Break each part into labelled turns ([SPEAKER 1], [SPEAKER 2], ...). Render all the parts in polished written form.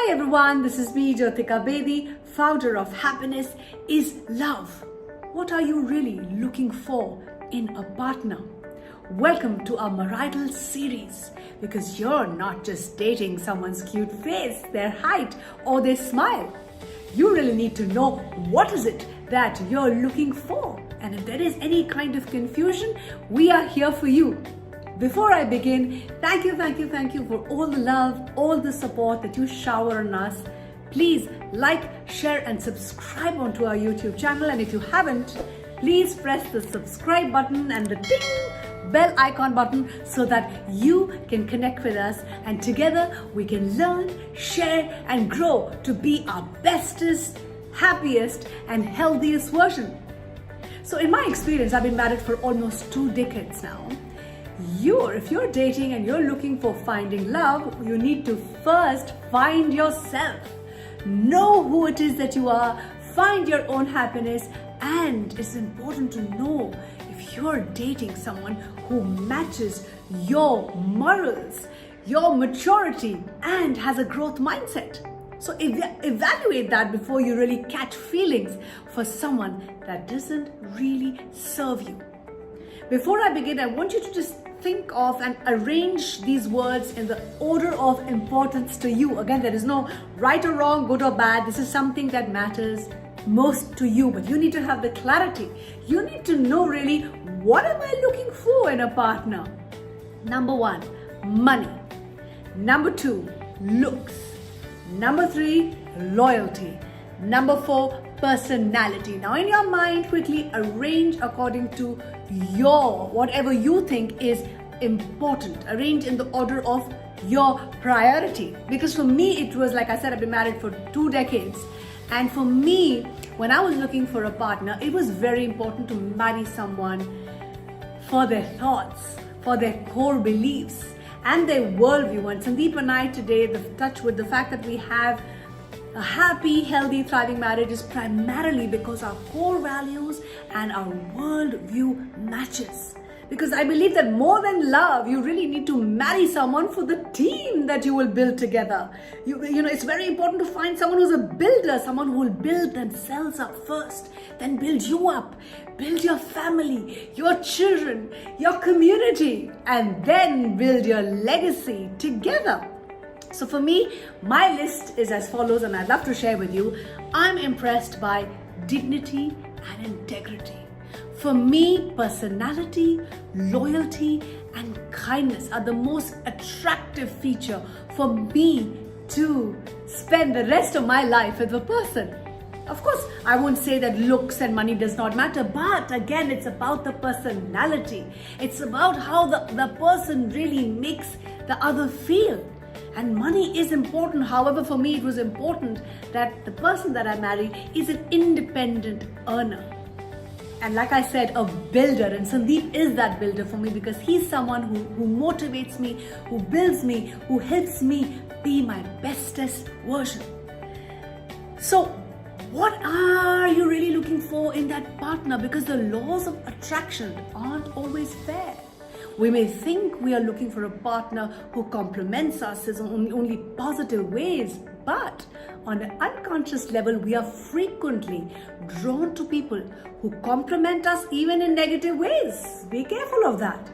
[SPEAKER 1] Hi everyone, this is me Jyotika Bedi, founder of Happiness is Love. What are you really looking for in a partner? Welcome to our marital series, because you're not just dating someone's cute face, their height or their smile. You really need to know what is it that you're looking for, and if there is any kind of confusion, we are here for you. Before I begin, thank you for all the love, all the support that you shower on us. Please like, share and subscribe onto our YouTube channel, and if you haven't, please press the subscribe button and the ding bell icon button so that you can connect with us, and together we can learn, share and grow to be our bestest, happiest and healthiest version. So in my experience, I've been married for almost 2 decades now. If you're dating and you're looking for finding love, you need to first find yourself. Know who it is that you are, find your own happiness, and it's important to know if you're dating someone who matches your morals, your maturity, and has a growth mindset. So evaluate that before you really catch feelings for someone that doesn't really serve you. Before I begin, I want you to just think of and arrange these words in the order of importance to you. Again, there is no right or wrong, good or bad. This is something that matters most to you, but you need to have the clarity. You need to know really, what am I looking for in a partner? Number 1, money. Number 2, looks. Number 3, loyalty. Number 4, personality. Now in your mind, quickly arrange according to whatever you think is important. Arrange in the order of your priority. Because for me, it was, like I said, I've been married for 2 decades. And for me, when I was looking for a partner, it was very important to marry someone for their thoughts, for their core beliefs and their worldview. And Sandeep and I today, the touch with the fact that we have a happy, healthy, thriving marriage is primarily because our core values and our worldview matches. Because I believe that more than love, you really need to marry someone for the team that you will build together. You know, it's very important to find someone who's a builder, someone who will build themselves up first, then build you up, build your family, your children, your community, and then build your legacy together. So for me, my list is as follows, and I'd love to share with you. I'm impressed by dignity and integrity. For me, personality, loyalty, and kindness are the most attractive feature for me to spend the rest of my life with a person. Of course, I won't say that looks and money does not matter, but again, it's about the personality. It's about how the person really makes the other feel. And money is important. However, for me, it was important that the person that I marry is an independent earner. And like I said, a builder. And Sandeep is that builder for me, because he's someone who motivates me, who builds me, who helps me be my bestest version. So what are you really looking for in that partner? Because the laws of attraction aren't always fair. We may think we are looking for a partner who compliments us in only positive ways, but on an unconscious level, we are frequently drawn to people who compliment us even in negative ways. Be careful of that.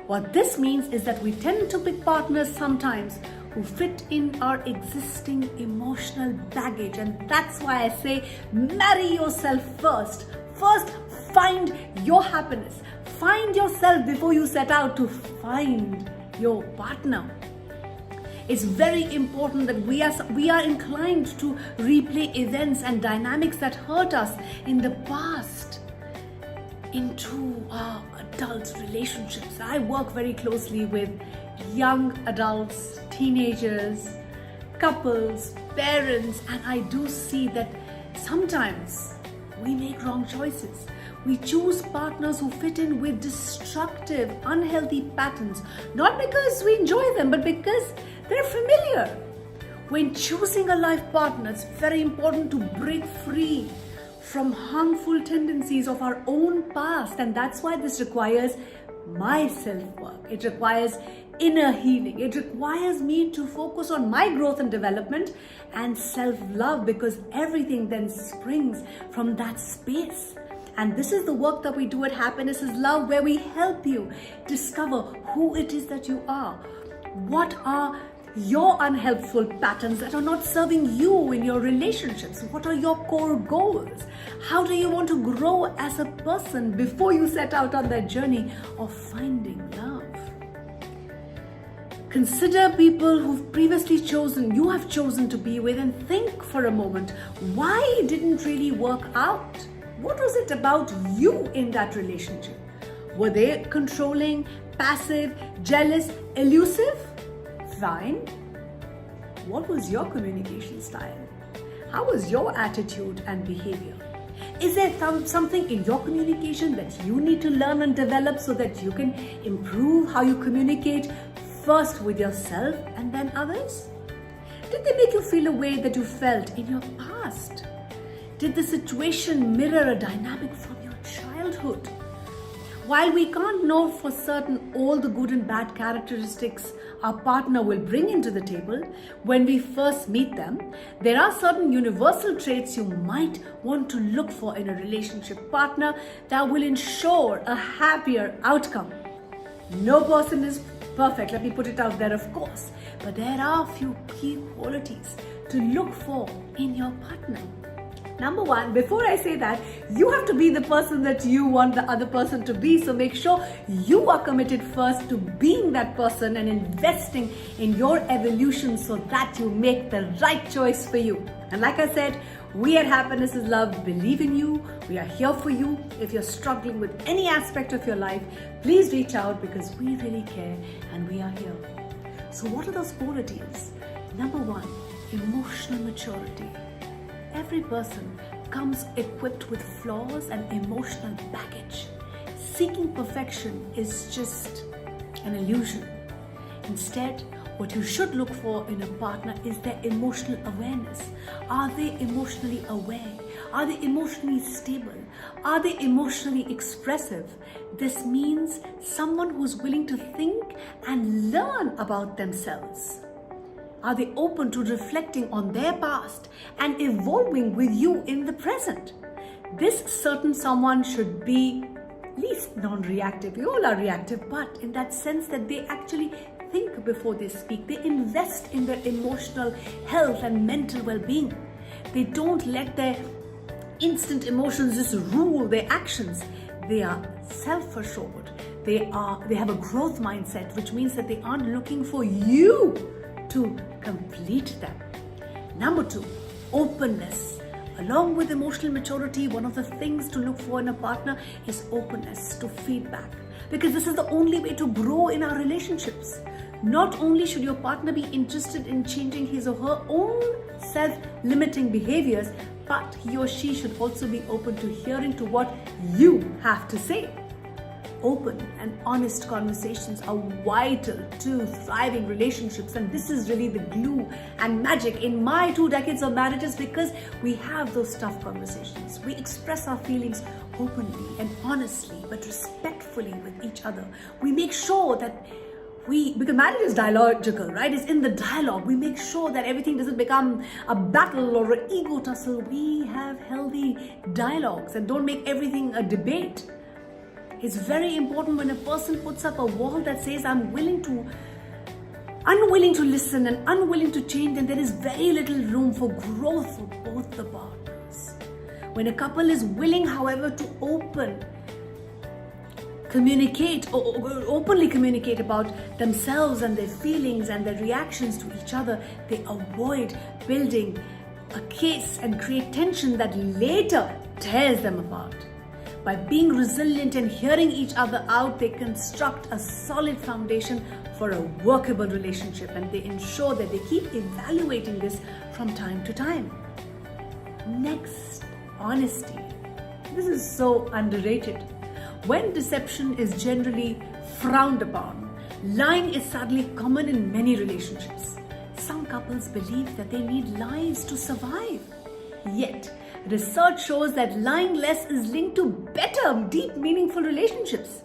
[SPEAKER 1] What this means is that we tend to pick partners sometimes who fit in our existing emotional baggage, and that's why I say marry yourself first. First, find your happiness. Find yourself before you set out to find your partner. It's very important that we are inclined to replay events and dynamics that hurt us in the past into our adult relationships. I work very closely with young adults, teenagers, couples, parents, and I do see that sometimes we make wrong choices. We choose partners who fit in with destructive, unhealthy patterns, not because we enjoy them, but because they're familiar. When choosing a life partner, it's very important to break free from harmful tendencies of our own past, and that's why this requires my self-work. It requires inner healing. It requires me to focus on my growth and development and self-love, because everything then springs from that space. And this is the work that we do at Happiness is Love, where we help you discover who it is that you are. What are your unhelpful patterns that are not serving you in your relationships? What are your core goals? How do you want to grow as a person before you set out on that journey of finding love? Consider people who've previously you have chosen to be with, and think for a moment, why it didn't really work out? What was it about you in that relationship? Were they controlling, passive, jealous, elusive? Fine. What was your communication style? How was your attitude and behavior? Is there something in your communication that you need to learn and develop so that you can improve how you communicate, first with yourself and then others? Did they make you feel a way that you felt in your past? Did the situation mirror a dynamic from your childhood? While we can't know for certain all the good and bad characteristics our partner will bring into the table when we first meet them, there are certain universal traits you might want to look for in a relationship partner that will ensure a happier outcome. No person is perfect, let me put it out there, of course, but there are a few key qualities to look for in your partner. Number one, before I say that, you have to be the person that you want the other person to be. So make sure you are committed first to being that person and investing in your evolution so that you make the right choice for you. And like I said, we at Happiness is Love believe in you. We are here for you. If you're struggling with any aspect of your life, please reach out, because we really care and we are here. So what are those qualities? Number one, emotional maturity. Every person comes equipped with flaws and emotional baggage. Seeking perfection is just an illusion. Instead, what you should look for in a partner is their emotional awareness. Are they emotionally aware? Are they emotionally stable? Are they emotionally expressive? This means someone who's willing to think and learn about themselves. Are they open to reflecting on their past and evolving with you in the present? This certain someone should be at least non-reactive. We all are reactive, but in that sense that they actually think before they speak. They invest in their emotional health and mental well-being. They don't let their instant emotions just rule their actions. They are self-assured. They have a growth mindset, which means that they aren't looking for you to complete them. Number two, openness. Along with emotional maturity, one of the things to look for in a partner is openness to feedback, because this is the only way to grow in our relationships. Not only should your partner be interested in changing his or her own self-limiting behaviors, but he or she should also be open to hearing to what you have to say. Open and honest conversations are vital to thriving relationships, and this is really the glue and magic in my 2 decades of marriages, because we have those tough conversations. We express our feelings openly and honestly but respectfully with each other. We make sure that because marriage is dialogical, right? It's in the dialogue. We make sure that everything doesn't become a battle or an ego tussle. We have healthy dialogues and don't make everything a debate. It's very important when a person puts up a wall that says, I'm unwilling to listen and unwilling to change, and there is very little room for growth for both the partners. When a couple is willing, however, to openly communicate about themselves and their feelings and their reactions to each other, they avoid building a case and create tension that later tears them apart. By being resilient and hearing each other out, they construct a solid foundation for a workable relationship, and they ensure that they keep evaluating this from time to time. Next, honesty. This is so underrated. When deception is generally frowned upon, lying is sadly common in many relationships. Some couples believe that they need lies to survive. Yet, research shows that lying less is linked to better, deep, meaningful relationships.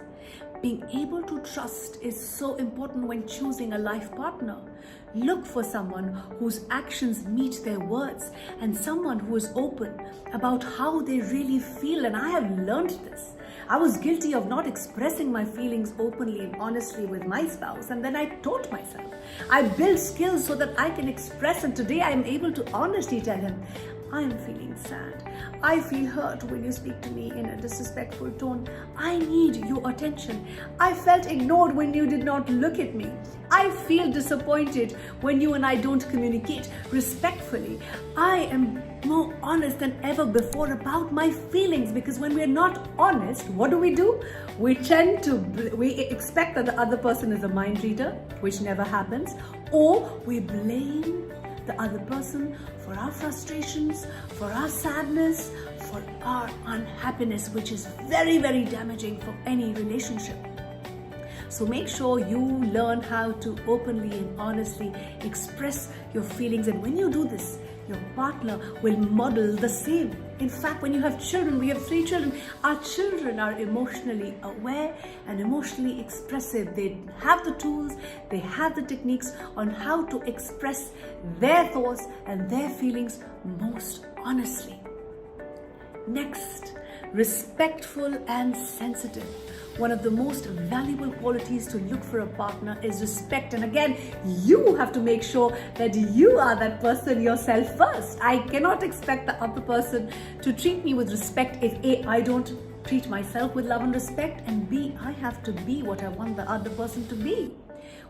[SPEAKER 1] Being able to trust is so important when choosing a life partner. Look for someone whose actions meet their words and someone who is open about how they really feel. And I have learned this. I was guilty of not expressing my feelings openly and honestly with my spouse, and then I taught myself. I built skills so that I can express, and today I am able to honestly tell him, I am feeling sad. I feel hurt when you speak to me in a disrespectful tone. I need your attention. I felt ignored when you did not look at me. I feel disappointed when you and I don't communicate respectfully. I am more honest than ever before about my feelings, because when we're not honest, what do? We expect that the other person is a mind reader, which never happens, or we blame the other person for our frustrations, for our sadness, for our unhappiness, which is very, very damaging for any relationship. So make sure you learn how to openly and honestly express your feelings. And when you do this, your partner will model the same. In fact, when you have children, we have 3 children, our children are emotionally aware and emotionally expressive. They have the tools, they have the techniques on how to express their thoughts and their feelings most honestly. Next, respectful and sensitive. One of the most valuable qualities to look for a partner is respect. And again, you have to make sure that you are that person yourself first. I cannot expect the other person to treat me with respect if A, I don't treat myself with love and respect, and B, I have to be what I want the other person to be.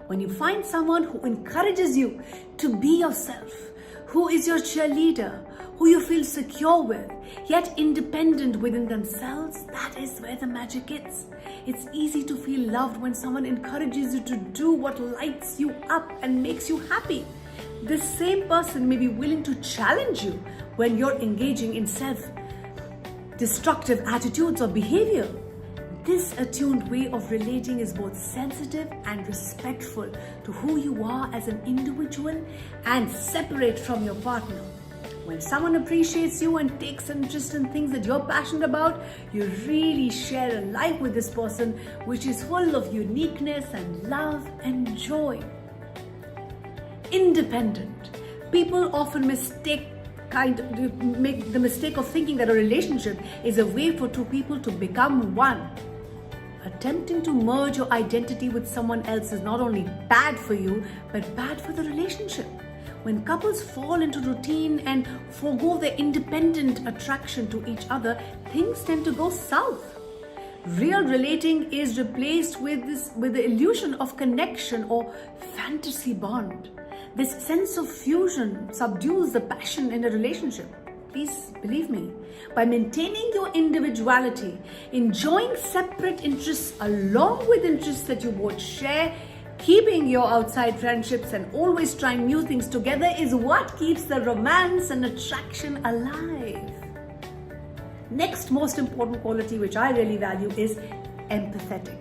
[SPEAKER 1] When you find someone who encourages you to be yourself, who is your cheerleader, who you feel secure with, yet independent within themselves, that is where the magic is. It's easy to feel loved when someone encourages you to do what lights you up and makes you happy. This same person may be willing to challenge you when you're engaging in self-destructive attitudes or behavior. This attuned way of relating is both sensitive and respectful to who you are as an individual and separate from your partner. When someone appreciates you and takes interest in things that you're passionate about, you really share a life with this person which is full of uniqueness and love and joy. Independent. People often make the mistake of thinking that a relationship is a way for 2 people to become one. Attempting to merge your identity with someone else is not only bad for you, but bad for the relationship. When couples fall into routine and forego their independent attraction to each other, things tend to go south. Real relating is replaced with the illusion of connection or fantasy bond. This sense of fusion subdues the passion in a relationship. Please believe me. By maintaining your individuality, enjoying separate interests along with interests that you both share, keeping your outside friendships and always trying new things together is what keeps the romance and attraction alive. Next most important quality which I really value is empathetic.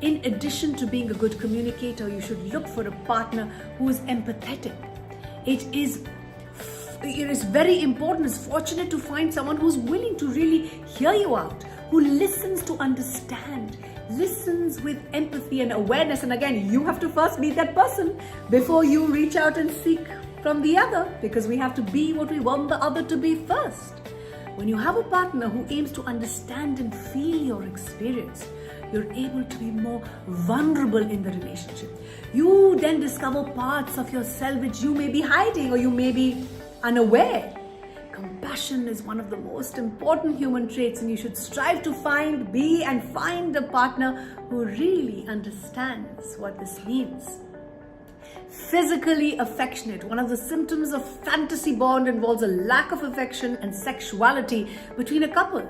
[SPEAKER 1] In addition to being a good communicator, you should look for a partner who is empathetic. It is very important, it's fortunate to find someone who's willing to really hear you out, who listens to understand, listens with empathy and awareness. And again, you have to first be that person before you reach out and seek from the other, because we have to be what we want the other to be first. When you have a partner who aims to understand and feel your experience, you're able to be more vulnerable in the relationship. You then discover parts of yourself which you may be hiding or you may be unaware. Compassion is one of the most important human traits, and you should strive to find a partner who really understands what this means. Physically affectionate. One of the symptoms of fantasy bond involves a lack of affection and sexuality between a couple.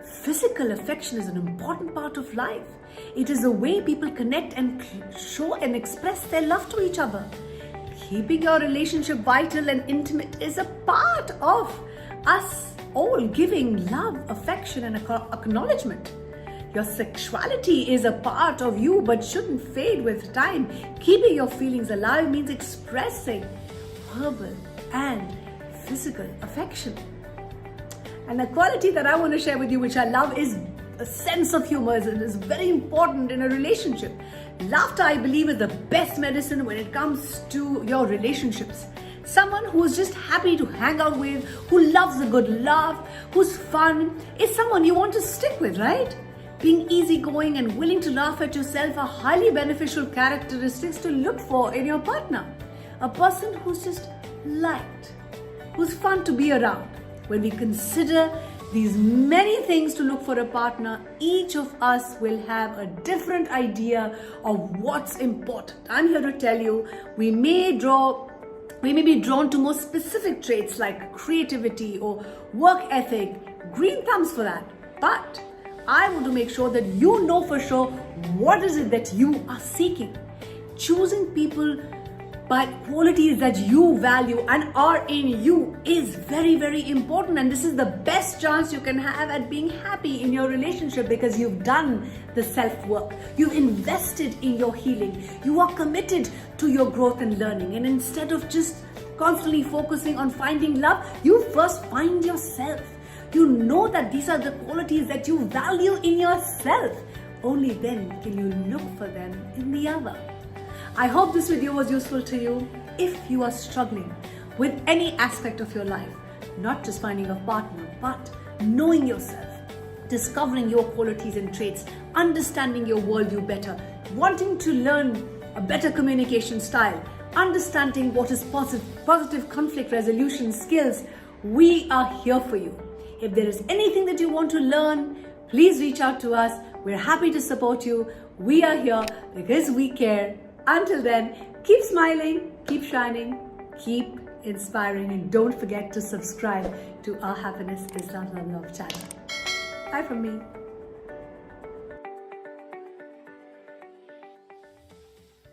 [SPEAKER 1] Physical affection is an important part of life. It is a way people connect and show and express their love to each other. Keeping your relationship vital and intimate is a part of us all giving love, affection, and acknowledgement. Your sexuality is a part of you but shouldn't fade with time. Keeping your feelings alive means expressing verbal and physical affection. And a quality that I want to share with you, which I love, is a sense of humor is very important in a relationship. Laughter, I believe, is the best medicine when it comes to your relationships. Someone who is just happy to hang out with, who loves a good laugh, who's fun, is someone you want to stick with, right? Being easygoing and willing to laugh at yourself are highly beneficial characteristics to look for in your partner. A person who's just liked, who's fun to be around. When we consider these many things to look for a partner, each of us will have a different idea of what's important. I'm here to tell you, we may be drawn to more specific traits like creativity or work ethic, green thumbs for that. But I want to make sure that you know for sure what is it that you are seeking. Choosing people by qualities that you value and are in you is very, very important. And this is the best chance you can have at being happy in your relationship, because you've done the self-work. You've invested in your healing. You are committed to your growth and learning. And instead of just constantly focusing on finding love, you first find yourself. You know that these are the qualities that you value in yourself. Only then can you look for them in the other. I hope this video was useful to you. If you are struggling with any aspect of your life, not just finding a partner, but knowing yourself, discovering your qualities and traits, understanding your worldview better, wanting to learn a better communication style, understanding what is positive conflict resolution skills, we are here for you. If there is anything that you want to learn, please reach out to us. We're happy to support you. We are here because we care. Until then, keep smiling, keep shining, keep inspiring, and don't forget to subscribe to our Happiness is Love Love Love channel. Bye from me.